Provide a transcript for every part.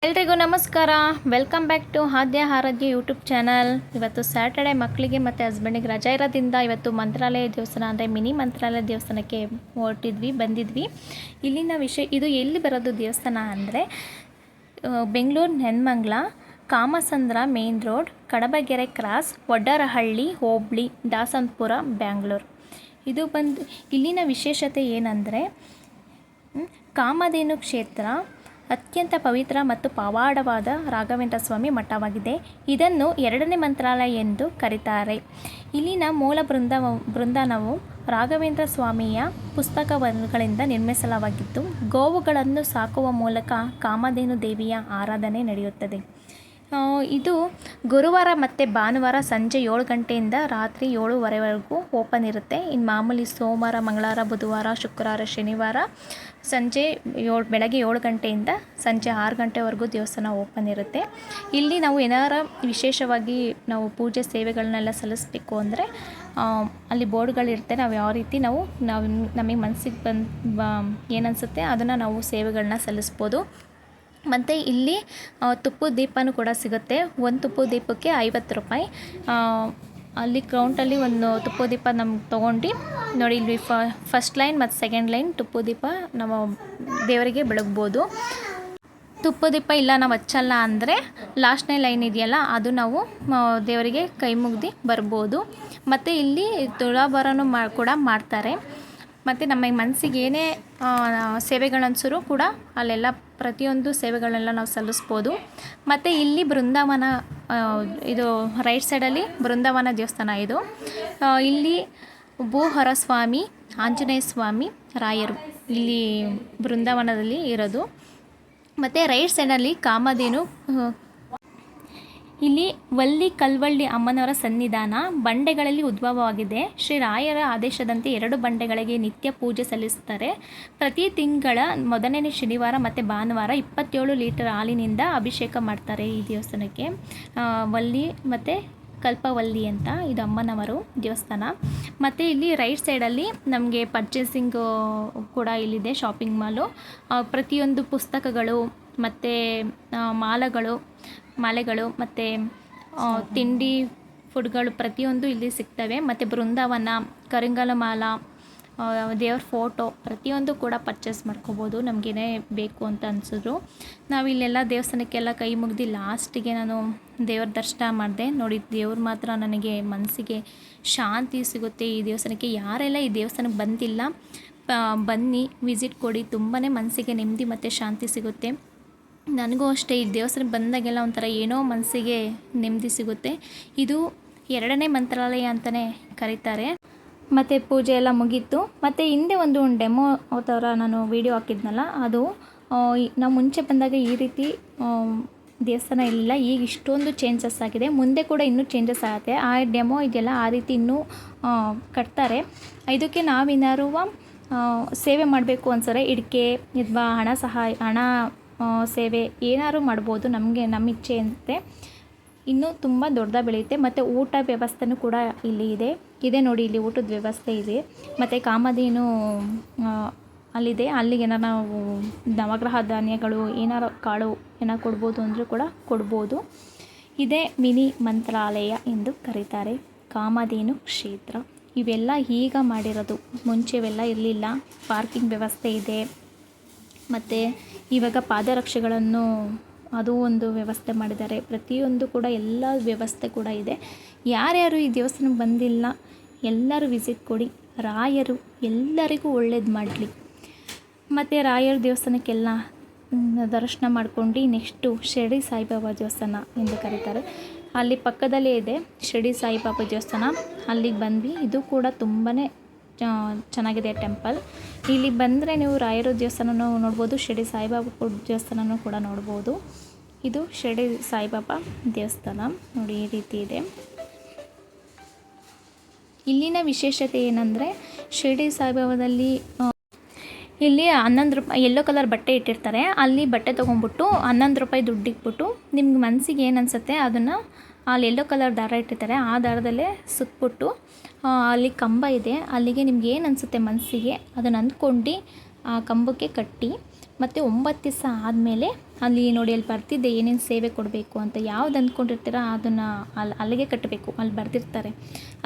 ಎಲ್ರಿಗೂ ನಮಸ್ಕಾರ. Welcome back to Aadya Aaradhya YouTube channel. ಇವತ್ತು ಸ್ಯಾಟರ್ಡೆ ಮಕ್ಕಳಿಗೆ ಮತ್ತು ಹಸ್ಬೆಂಡಿಗೆ ರಜಾ ಇರೋದ್ರಿಂದ ಇವತ್ತು ಮಂತ್ರಾಲಯ ದೇವಸ್ಥಾನ ಅಂದರೆ ಮಿನಿ ಮಂತ್ರಾಲಯ ದೇವಸ್ಥಾನಕ್ಕೆ ಬಂದಿದ್ವಿ. ಇಲ್ಲಿನ ವಿಷಯ ಇದು ಎಲ್ಲಿ ಬರೋದು ದೇವಸ್ಥಾನ ಅಂದರೆ Bengaluru Nelamangala, Kamasandra main road, Kadabagere cross, Vaddarahalli ಹೋಬಳಿ, ದಾಸನಪುರ, ಬ್ಯಾಂಗ್ಳೂರು. ಇದು ಬಂದು ಇಲ್ಲಿನ ವಿಶೇಷತೆ ಏನಂದರೆ ಕಾಮಧೇನು ಕ್ಷೇತ್ರ ಅತ್ಯಂತ ಪವಿತ್ರ ಮತ್ತು ಪವಾಡವಾದ ರಾಘವೇಂದ್ರ ಸ್ವಾಮಿ ಮಠವಾಗಿದೆ. ಇದನ್ನು ಎರಡನೇ ಮಂತ್ರಾಲಯ ಎಂದು ಕರೀತಾರೆ. ಇಲ್ಲಿನ ಮೂಲ ಬೃಂದಾವನವು ರಾಘವೇಂದ್ರ ಸ್ವಾಮಿಯ ಪುಸ್ತಕಗಳಿಂದ ನಿರ್ಮಿಸಲಾಗಿದ್ದು, ಗೋವುಗಳನ್ನು ಸಾಕುವ ಮೂಲಕ ಕಾಮಧೇನು ದೇವಿಯ ಆರಾಧನೆ ನಡೆಯುತ್ತದೆ. ಇದು ಗುರುವಾರ ಮತ್ತು ಭಾನುವಾರ ಸಂಜೆ 7 ಗಂಟೆಯಿಂದ ರಾತ್ರಿ 7:30ವರೆಗೂ ಓಪನ್ ಇರುತ್ತೆ. ಇನ್ನು ಮಾಮೂಲಿ ಸೋಮವಾರ, ಮಂಗಳವಾರ, ಬುಧವಾರ, ಶುಕ್ರವಾರ, ಶನಿವಾರ ಬೆಳಗ್ಗೆ 7 ಗಂಟೆಯಿಂದ ಸಂಜೆ 6 ಗಂಟೆವರೆಗೂ ದೇವಸ್ಥಾನ ಓಪನ್ ಇರುತ್ತೆ. ಇಲ್ಲಿ ನಾವು ಏನಾರ ವಿಶೇಷವಾಗಿ ನಾವು ಪೂಜೆ ಸೇವೆಗಳನ್ನೆಲ್ಲ ಸಲ್ಲಿಸಬೇಕು ಅಂದರೆ ಅಲ್ಲಿ ಬೋರ್ಡ್ಗಳಿರುತ್ತೆ. ನಾವು ಯಾವ ರೀತಿ ನಾವು ನಮಗೆ ಮನಸ್ಸಿಗೆ ಏನನ್ಸುತ್ತೆ ಅದನ್ನು ನಾವು ಸೇವೆಗಳನ್ನ ಸಲ್ಲಿಸ್ಬೋದು. ಮತ್ತು ಇಲ್ಲಿ ತುಪ್ಪದ ದೀಪನೂ ಕೂಡ ಸಿಗುತ್ತೆ. ಒಂದು ತುಪ್ಪದ ದೀಪಕ್ಕೆ 50 ರೂಪಾಯಿ. ಅಲ್ಲಿ ಕೌಂಟಲ್ಲಿ ಒಂದು ತುಪ್ಪದ ದೀಪ ನಮ್ಗೆ ತೊಗೊಂಡು ನೋಡಿ, ಇಲ್ಲಿ ಫಸ್ಟ್ ಲೈನ್ ಮತ್ತು ಸೆಕೆಂಡ್ ಲೈನ್ ತುಪ್ಪದ ದೀಪ ನಾವು ದೇವರಿಗೆ ಬೆಳಗ್ಬೋದು. ತುಪ್ಪದ ದೀಪ ಇಲ್ಲ ನಾವು ಹಚ್ಚಲ್ಲ ಅಂದರೆ ಲಾಸ್ಟ್ನೇ ಲೈನ್ ಇದೆಯಲ್ಲ ಅದು ನಾವು ದೇವರಿಗೆ ಕೈ ಮುಗ್ದು ಬರ್ಬೋದು. ಮತ್ತು ಇಲ್ಲಿ ತುಲಾಭಾರನೂ ಕೂಡ ಮಾಡ್ತಾರೆ. ಮತ್ತು ನಮ್ಮ ಮನಸ್ಸಿಗೆ ಏನೇ ಸೇವೆಗಳನ್ಸರು ಕೂಡ ಅಲ್ಲೆಲ್ಲ ಪ್ರತಿಯೊಂದು ಸೇವೆಗಳನ್ನೆಲ್ಲ ನಾವು ಸಲ್ಲಿಸ್ಬೋದು. ಮತ್ತು ಇಲ್ಲಿ ಬೃಂದಾವನ, ಇದು ರೈಟ್ ಸೈಡಲ್ಲಿ ಬೃಂದಾವನ ದೇವಸ್ಥಾನ. ಇದು ಇಲ್ಲಿ ಭೂಹರ ಸ್ವಾಮಿ, ಆಂಜನೇಯ ಸ್ವಾಮಿ, ರಾಯರು ಇಲ್ಲಿ ಬೃಂದಾವನದಲ್ಲಿ ಇರೋದು. ಮತ್ತು ರೈಟ್ ಸೈಡಲ್ಲಿ ಕಾಮಧೇನು, ಇಲ್ಲಿ ವಲ್ಲಿ ಕಲ್ವಳ್ಳಿ ಅಮ್ಮನವರ ಸನ್ನಿಧಾನ ಬಂಡೆಗಳಲ್ಲಿ ಉದ್ಭವವಾಗಿದೆ. ಶ್ರೀ ರಾಯರ ಆದೇಶದಂತೆ 2 ಬಂಡೆಗಳಿಗೆ ನಿತ್ಯ ಪೂಜೆ ಸಲ್ಲಿಸುತ್ತಾರೆ. ಪ್ರತಿ ತಿಂಗಳ ಮೊದಲನೇ ಶನಿವಾರ ಮತ್ತು ಭಾನುವಾರ 27 ಲೀಟರ್ ಹಾಲಿನಿಂದ ಅಭಿಷೇಕ ಮಾಡ್ತಾರೆ ಈ ದೇವಸ್ಥಾನಕ್ಕೆ. ವಲ್ಲಿ ಮತ್ತು ಕಲ್ಪವಲ್ಲಿ ಅಂತ ಇದು ಅಮ್ಮನವರು ದೇವಸ್ಥಾನ. ಮತ್ತು ಇಲ್ಲಿ ರೈಟ್ ಸೈಡಲ್ಲಿ ನಮಗೆ ಪರ್ಚೇಸಿಂಗು ಕೂಡ ಇಲ್ಲಿದೆ, ಶಾಪಿಂಗ್ ಮಾಲು. ಪ್ರತಿಯೊಂದು ಪುಸ್ತಕಗಳು ಮತ್ತು ಮಾಲೆಗಳು ಮತ್ತು ತಿಂಡಿ ಫುಡ್ಗಳು ಪ್ರತಿಯೊಂದು ಇಲ್ಲಿ ಸಿಗ್ತವೆ. ಮತ್ತು ಬೃಂದಾವನ, ಕರಿಂಗಲ ಮಾಲ, ದೇವ್ರ ಫೋಟೋ ಪ್ರತಿಯೊಂದು ಕೂಡ ಪರ್ಚೇಸ್ ಮಾಡ್ಕೋಬೋದು ನಮಗೇನೇ ಬೇಕು ಅಂತ ಅನಿಸಿದ್ರು. ನಾವಿಲ್ಲೆಲ್ಲ ದೇವಸ್ಥಾನಕ್ಕೆಲ್ಲ ಕೈ ಮುಗ್ದು ಲಾಸ್ಟಿಗೆ ನಾನು ದೇವ್ರ ದರ್ಶನ ಮಾಡಿದೆ. ನೋಡಿ, ದೇವ್ರು ಮಾತ್ರ ನನಗೆ ಮನಸ್ಸಿಗೆ ಶಾಂತಿ ಸಿಗುತ್ತೆ. ಈ ದೇವಸ್ಥಾನಕ್ಕೆ ಯಾರೆಲ್ಲ ಈ ದೇವಸ್ಥಾನಕ್ಕೆ ಬಂದಿಲ್ಲ ಬನ್ನಿ, ವಿಸಿಟ್ ಕೊಡಿ. ತುಂಬಾ ಮನಸ್ಸಿಗೆ ನೆಮ್ಮದಿ ಮತ್ತು ಶಾಂತಿ ಸಿಗುತ್ತೆ. ನನಗೂ ಅಷ್ಟೇ ಈ ದೇವಸ್ಥಾನಕ್ಕೆ ಬಂದಾಗೆಲ್ಲ ಒಂಥರ ಏನೋ ಮನಸ್ಸಿಗೆ ನೆಮ್ಮದಿ ಸಿಗುತ್ತೆ. ಇದು ಎರಡನೇ ಮಂತ್ರಾಲಯ ಅಂತಲೇ ಕರೀತಾರೆ. ಮತ್ತು ಪೂಜೆ ಎಲ್ಲ ಮುಗೀತು. ಮತ್ತು ಹಿಂದೆ ಒಂದು ಡೆಮೋ ಥರ ನಾನು ವಿಡಿಯೋ ಹಾಕಿದ್ನಲ್ಲ, ಅದು ನಾವು ಮುಂಚೆ ಬಂದಾಗ ಈ ರೀತಿ ದೇವಸ್ಥಾನ ಇರಲಿಲ್ಲ. ಈಗ ಇಷ್ಟೊಂದು ಚೇಂಜಸ್ ಆಗಿದೆ. ಮುಂದೆ ಕೂಡ ಇನ್ನೂ ಚೇಂಜಸ್ ಆಗುತ್ತೆ. ಆ ಡೆಮೋ ಇದೆಯಲ್ಲ ಆ ರೀತಿ ಇನ್ನೂ ಕಟ್ತಾರೆ. ಇದಕ್ಕೆ ನಾವೇನಾರು ಸೇವೆ ಮಾಡಬೇಕು ಅನ್ಸರೆ ಇಡಕೆ ಅಥವಾ ಹಣ ಸೇವೆ ಏನಾದ್ರು ಮಾಡ್ಬೋದು. ನಮ್ಮ ಇಚ್ಛೆ ಅಂತೆ ಇನ್ನೂ ತುಂಬ ದೊಡ್ಡದಾಗಿ ಬೆಳೆಯುತ್ತೆ. ಮತ್ತು ಊಟ ವ್ಯವಸ್ಥೆನೂ ಕೂಡ ಇಲ್ಲಿ ಇದೆ ನೋಡಿ, ಇಲ್ಲಿ ಊಟದ ವ್ಯವಸ್ಥೆ ಇದೆ. ಮತ್ತು ಕಾಮಧೇನು ಅಲ್ಲಿದೆ. ಅಲ್ಲಿಗೆ ಏನಾರು ನಾವು ನವಗ್ರಹ ಧಾನ್ಯಗಳು ಏನಾರು ಕಾಳು ಏನಾರು ಕೊಡ್ಬೋದು ಅಂದರೂ ಕೂಡ ಕೊಡ್ಬೋದು. ಇದೇ ಮಿನಿ ಮಂತ್ರಾಲಯ ಎಂದು ಕರೀತಾರೆ, ಕಾಮಧೇನು ಕ್ಷೇತ್ರ. ಇವೆಲ್ಲ ಈಗ ಮಾಡಿರೋದು, ಮುಂಚೆ ಇವೆಲ್ಲ ಇರಲಿಲ್ಲ. ಪಾರ್ಕಿಂಗ್ ವ್ಯವಸ್ಥೆ ಇದೆ. ಮತ್ತು ಇವಾಗ ಪಾದರಕ್ಷೆಗಳನ್ನು ಅದು ಒಂದು ವ್ಯವಸ್ಥೆ ಮಾಡಿದ್ದಾರೆ. ಪ್ರತಿಯೊಂದು ಕೂಡ ಎಲ್ಲ ವ್ಯವಸ್ಥೆ ಕೂಡ ಇದೆ. ಯಾರ್ಯಾರು ಈ ದೇವಸ್ಥಾನಕ್ಕೆ ಬಂದಿಲ್ಲ ಎಲ್ಲರೂ ವಿಸಿಟ್ ಕೊಡಿ. ರಾಯರು ಎಲ್ಲರಿಗೂ ಒಳ್ಳೇದು ಮಾಡಲಿ. ಮತ್ತು ರಾಯರ ದೇವಸ್ಥಾನಕ್ಕೆಲ್ಲ ದರ್ಶನ ಮಾಡ್ಕೊಂಡು ನೆಕ್ಸ್ಟು ಶಿರಡಿ ಸಾಯಿಬಾಬಾ ದೇವಸ್ಥಾನ ಎಂದು ಕರೀತಾರೆ. ಅಲ್ಲಿ ಪಕ್ಕದಲ್ಲೇ ಇದೆ ಶಿರಡಿ ಸಾಯಿಬಾಬಾ ದೇವಸ್ಥಾನ. ಅಲ್ಲಿಗೆ ಬಂದ್ವಿ. ಇದು ಕೂಡ ತುಂಬಾ ಚೆನ್ನಾಗಿದೆ ಟೆಂಪಲ್. ಇಲ್ಲಿ ಬಂದರೆ ನೀವು ರಾಯರ ದೇವಸ್ಥಾನನೂ ನೋಡ್ಬೋದು, ಶಿರಡಿ ಸಾಯಿಬಾಬಾ ದೇವಸ್ಥಾನನೂ ಕೂಡ ನೋಡ್ಬೋದು. ಇದು ಶಿರಡಿ ಸಾಯಿಬಾಬಾ ದೇವಸ್ಥಾನ ನೋಡಿ, ಈ ರೀತಿ ಇದೆ. ಇಲ್ಲಿನ ವಿಶೇಷತೆ ಏನಂದರೆ ಶಿರಡಿ ಸಾಯಿಬಾಬಾದಲ್ಲಿ ಇಲ್ಲಿ 11 ರೂಪಾಯಿ ಯೆಲ್ಲೋ ಕಲರ್ ಬಟ್ಟೆ ಇಟ್ಟಿರ್ತಾರೆ. ಅಲ್ಲಿ ಬಟ್ಟೆ ತೊಗೊಂಡ್ಬಿಟ್ಟು 11 ರೂಪಾಯಿ ದುಡ್ಡು ಇಟ್ಬಿಟ್ಟು ನಿಮ್ಗೆ ಮನಸ್ಸಿಗೆ ಏನು ಅನಿಸುತ್ತೆ ಅದನ್ನು ಅಲ್ಲಿ ಯೆಲ್ಲೋ ಕಲರ್ ದಾರ ಇಟ್ಟಿರ್ತಾರೆ. ಆ ದಾರದಲ್ಲೇ ಸುತ್ತಬಿಟ್ಟು ಅಲ್ಲಿ ಕಂಬ ಇದೆ, ಅಲ್ಲಿಗೆ ನಿಮ್ಗೆ ಏನು ಅನಿಸುತ್ತೆ ಮನಸ್ಸಿಗೆ ಅದನ್ನು ಅಂದ್ಕೊಂಡು ಆ ಕಂಬಕ್ಕೆ ಕಟ್ಟಿ ಮತ್ತು 9 ದಿವಸ ಆದಮೇಲೆ ಅಲ್ಲಿ ನೋಡಿ ಅಲ್ಲಿ ಬರ್ತಿದ್ದೆ ಏನೇನು ಸೇವೆ ಕೊಡಬೇಕು ಅಂತ. ಯಾವ್ದು ಅಂದ್ಕೊಂಡಿರ್ತೀರ ಅದನ್ನು ಅಲ್ಲಿಗೆ ಕಟ್ಟಬೇಕು. ಅಲ್ಲಿ ಬರ್ತಿರ್ತಾರೆ,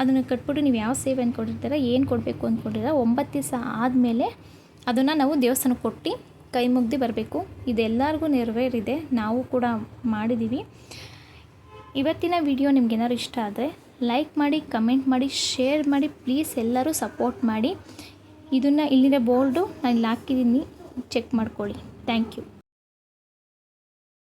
ಅದನ್ನು ಕಟ್ಬಿಟ್ಟು ನೀವು ಯಾವ ಸೇವೆ ಅಂದ್ಕೊಂಡಿರ್ತೀರ, ಏನು ಕೊಡಬೇಕು ಅಂದ್ಕೊಂಡಿರ 9 ದಿವಸ ಆದಮೇಲೆ ಅದನ್ನು ನಾವು ದೇವಸ್ಥಾನಕ್ಕೆ ಕೊಟ್ಟು ಕೈ ಮುಗ್ದು ಬರಬೇಕು. ಇದೆಲ್ಲರಿಗೂ ನೆರವೇರಿದೆ, ನಾವು ಕೂಡ ಮಾಡಿದ್ದೀವಿ. ಇವತ್ತಿನ ವಿಡಿಯೋ ನಿಮ್ಗೇನಾದ್ರು ಇಷ್ಟ ಆದರೆ ಲೈಕ್ ಮಾಡಿ, ಕಮೆಂಟ್ ಮಾಡಿ, ಶೇರ್ ಮಾಡಿ. ಪ್ಲೀಸ್ ಎಲ್ಲರೂ ಸಪೋರ್ಟ್ ಮಾಡಿ. ಇದನ್ನು ಇಲ್ಲಿದೆ ಬೋರ್ಡು ನಾನು ಇಲ್ಲಿ ಹಾಕಿದ್ದೀನಿ, ಚೆಕ್ ಮಾಡ್ಕೊಳ್ಳಿ. Thank you.